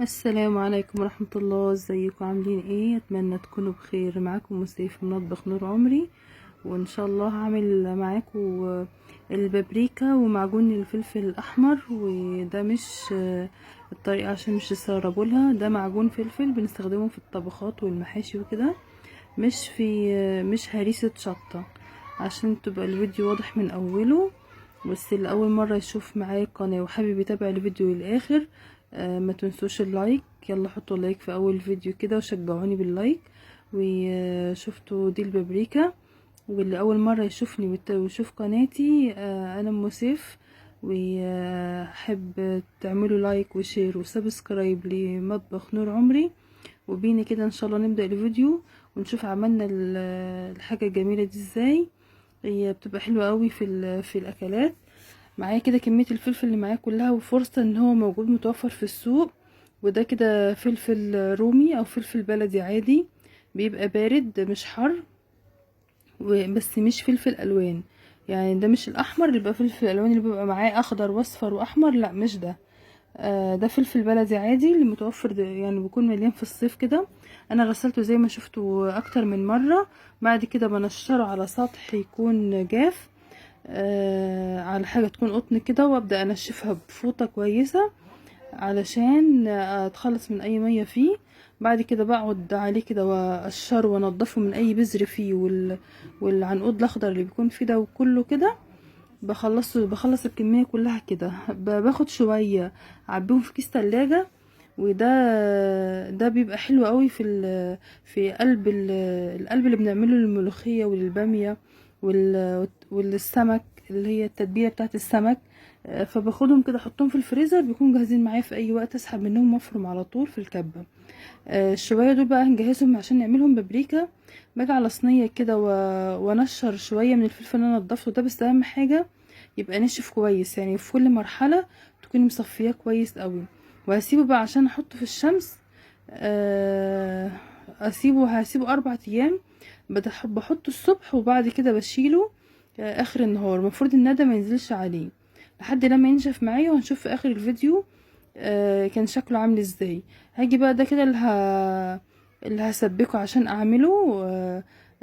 السلام عليكم ورحمة الله، ازيكم عاملين ايه؟ اتمنى تكونوا بخير. معاكم مصطفى في مطبخ نور عمري، وان شاء الله هعمل معاكم البابريكا ومعجون الفلفل الاحمر. وده مش الطريقة عشان مش تستغربوا، ده معجون فلفل بنستخدمه في الطبخات والمحاشي وكده، مش هريسة شطة، عشان تبقى الفيديو واضح من اوله. بس اللي اول مرة يشوف معايا القناة وحابب يتابع الفيديو للاخر، ما تنسوش اللايك. يلا حطوا لايك في اول فيديو كده وشجعوني باللايك. وشفتوا دي البابريكا. واللي اول مرة يشوفني ويشوف قناتي، انا ام سيف، وحب تعملوا لايك وشير وسبسكرايب لمطبخ نور عمري. وبينا كده ان شاء الله نبدأ الفيديو ونشوف عملنا الحاجة الجميلة دي ازاي. هي بتبقى حلوة قوي في الاكلات. معايا كده كمية الفلفل اللي معايا كلها، وفرصة ان هو موجود متوفر في السوق. وده كده فلفل رومي او فلفل بلدي عادي، بيبقى بارد مش حر، بس مش فلفل الوان. يعني ده مش الاحمر اللي بيبقى فلفل الوان اللي بيبقى معاه اخضر واصفر واحمر، لا مش ده. ده فلفل بلدي عادي اللي متوفر، ده يعني بيكون مليان في الصيف كده. انا غسلته زي ما شفتوا اكتر من مرة. بعد كده بنشره على سطح يكون جاف، على حاجة تكون قطن كده، وابدأ انشفها بفوطة كويسة علشان اتخلص من اي مية فيه. بعد كده بقعد عليه كده واقشره وانضفه من اي بذر فيه والعنقود الاخضر اللي بيكون فيه ده وكله كده. بخلص الكمية كلها كده، باخد شوية اعبيهم في كيس تلاجة. وده بيبقى حلو قوي في القلب اللي بنعمله للملوخية وللبامية والسمك، اللي هي التتبيلة بتاعت السمك. فباخدهم كده احطهم في الفريزر، بيكونوا جاهزين معايا في اي وقت اسحب منهم وافرم على طول في الكبة. الشوية دول بقى هنجهزهم عشان نعملهم بابريكا. باجي على صينية كده وانشر شوية من الفلفل اللي انا نضفته ده، بس اهم حاجة يبقى نشف كويس، يعني في كل مرحلة تكوني مصفياه كويس قوي. وهسيبه بقى عشان احطه في الشمس. آه، هسيبه 4 ايام. بحطه الصبح وبعد كده بشيله اخر النهار. المفروض الندى ما ينزلش عليه لحد لما ينشف معايا، وهنشوف في اخر الفيديو كان شكله عامل ازاي. هاجي بقى ده كده اللي هسبكه عشان اعمله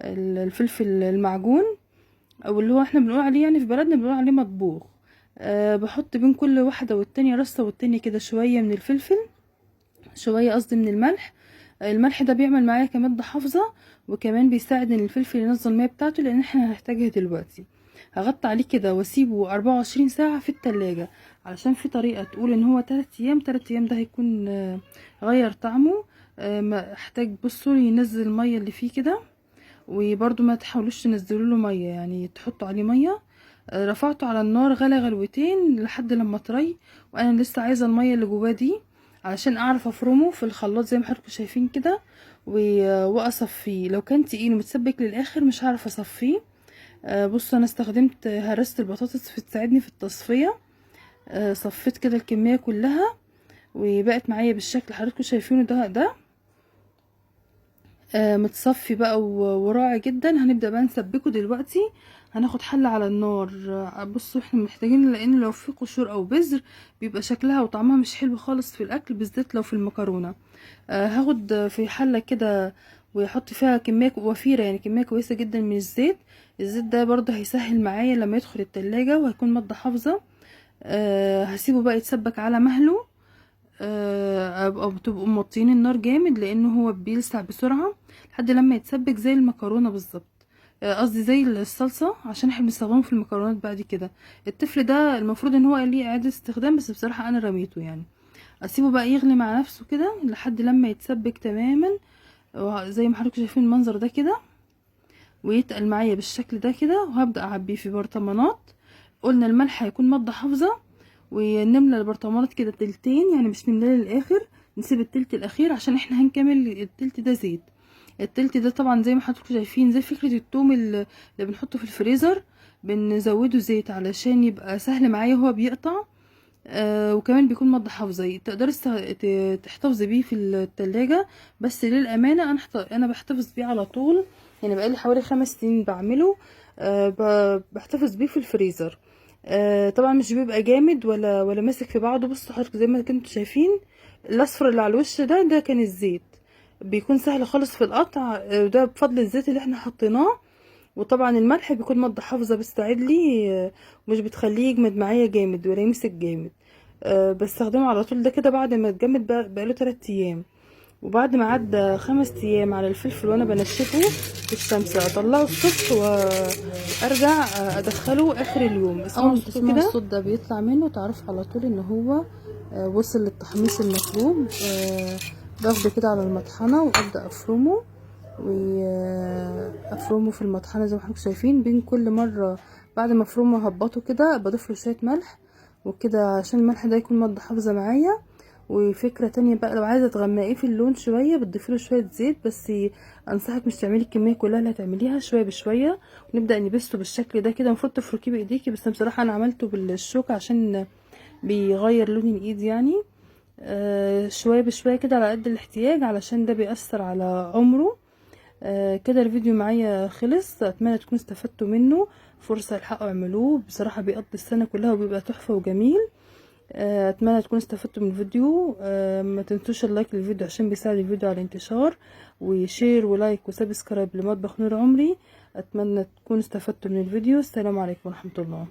الفلفل المعجون، او اللي هو احنا بنقول عليه، يعني في بلدنا بنقول عليه مطبوخ. بحط بين كل واحدة والتانية رصة والتانية كده شوية من الفلفل، شوية قصدي من الملح. الملح ده بيعمل معايا كمادة حافظة، وكمان بيساعد ان الفلفل ينزل المية بتاعته، لان احنا هنحتاجها دلوقتي. هغطي عليه كده واسيبه 24 ساعة في التلاجة، علشان في طريقة تقول ان هو 3 ايام. 3 ايام ده هيكون غير طعمه. ما احتاج بصوا ينزل المية اللي فيه كده. وبرضو ما تحاولوش تنزلوا له ميه، يعني تحطوا عليه ميه. رفعته على النار غلى غلوتين لحد لما طري. وانا لسه عايزه الميه اللي جواه دي علشان اعرف افرمه في الخلاط زي ما حضراتكم شايفين كده. واصفيه. لو كان تقيل ومتسبك للاخر مش هعرف اصفيه. بصوا انا استخدمت هرسة البطاطس تساعدني في التصفيه. صفيت كده الكميه كلها، وبقت معايا بالشكل اللي حضراتكم شايفينه ده. متصفي بقى وراعي جدا. هنبدأ بقى نسبكه دلوقتي. هناخد حلة على النار. بصوا احنا محتاجين، لان لو في قشور او بذر بيبقى شكلها وطعمها مش حلو خالص في الاكل، بالذات لو في المكرونة. هاخد في حلة كده ويحط فيها كمية وفيرة، يعني كمية كويسة جدا من الزيت. الزيت ده برضه هيسهل معايا لما يدخل التلاجة، وهيكون مادة حافظة. هسيبه بقى يتسبك على مهله. او بتبقوا موطين النار جامد، لانه هو بيلسع بسرعة لحد لما يتسبك زي المكرونة بالظبط. قصدي زي الصلصة، عشان احنا بنستخدمه في المكرونات بعد كده. الطفل ده المفروض ان هو ليه اعادة استخدام، بس بصراحة انا رميته يعني. اسيبه بقى يغلي مع نفسه كده لحد لما يتسبك تماما، زي ما حضراتكم شايفين المنظر ده كده، ويتقل معايا بالشكل ده كده. وهبدأ اعبيه في برطمانات. قلنا الملح هيكون مادة حافظة. ونملى البرطمانات كده تلتين، يعني مش نملاه للاخر، نسيب التلت الاخير عشان احنا هنكمل التلت ده زيت. التلت ده طبعا زي ما حضراتكم شايفين، زي فكرة التوم اللي بنحطه في الفريزر، بنزوده زيت علشان يبقى سهل معايا وهو بيقطع. وكمان بيكون مادة حافظة، تقدري تحتفظي بيه في التلاجة. بس للأمانة أنا بحتفظ بيه على طول، يعني بقالي حوالي 5 سنين بعمله. بحتفظ بيه في الفريزر. طبعا مش بيبقى جامد ولا ماسك في بعضه. بصوا حضرتك زي ما كنتوا شايفين، الاصفر اللي على الوش ده كان الزيت، بيكون سهل خالص في القطع، ده بفضل الزيت اللي احنا حطيناه. وطبعا الملح بيكون مادة حافظة بستعد لي، مش بتخليه يجمد معايا جامد ولا يمسك جامد. بستخدمه على طول ده كده بعد ما اتجمد بقاله 3 ايام. وبعد ما عدى 5 ايام على الفلفل وانا بنشفه في الشمس، اطلعه الصبح وارجع ادخله اخر اليوم. اول ما تسمعوا الصوت ده بيطلع منه تعرف على طول ان هو وصل للتحميص المطلوب. باخده كده على المطحنة وابدأ افرمه، وافرمه في المطحنة زي ما حضرتك شايفين. بين كل مرة بعد ما افرمه هبطه كده بضيفله شوية ملح وكده عشان الملح ده يكون مادة حافظة معايا. وفكرة تانية بقى، لو عايزة تغمقيه في اللون شوية بتضيفيله شوية زيت، بس انصحك مش تعملي الكمية كلها اللي هتعمليها، شوية بشوية. ونبدأ نبسته بالشكل ده كده. المفروض تفركيه بايديكي، بس بصراحة انا عملته بالشوكة عشان بيغير لون الايد يعني. شوية بشوية كده على قد الاحتياج، علشان ده بيأثر على عمره. كده الفيديو معايا خلص، اتمنى تكونوا استفدتوا منه. فرصة الحقوا اعملوه، بصراحة بيقضي السنة كلها وبيبقى تحفة وجميل. اتمنى تكونوا استفدتوا من الفيديو. ما تنسوش اللايك للفيديو عشان بيساعد الفيديو على الانتشار، وشير ولايك وسبسكرايب لمطبخ نور عمري. اتمنى تكونوا استفدتوا من الفيديو. السلام عليكم ورحمة الله.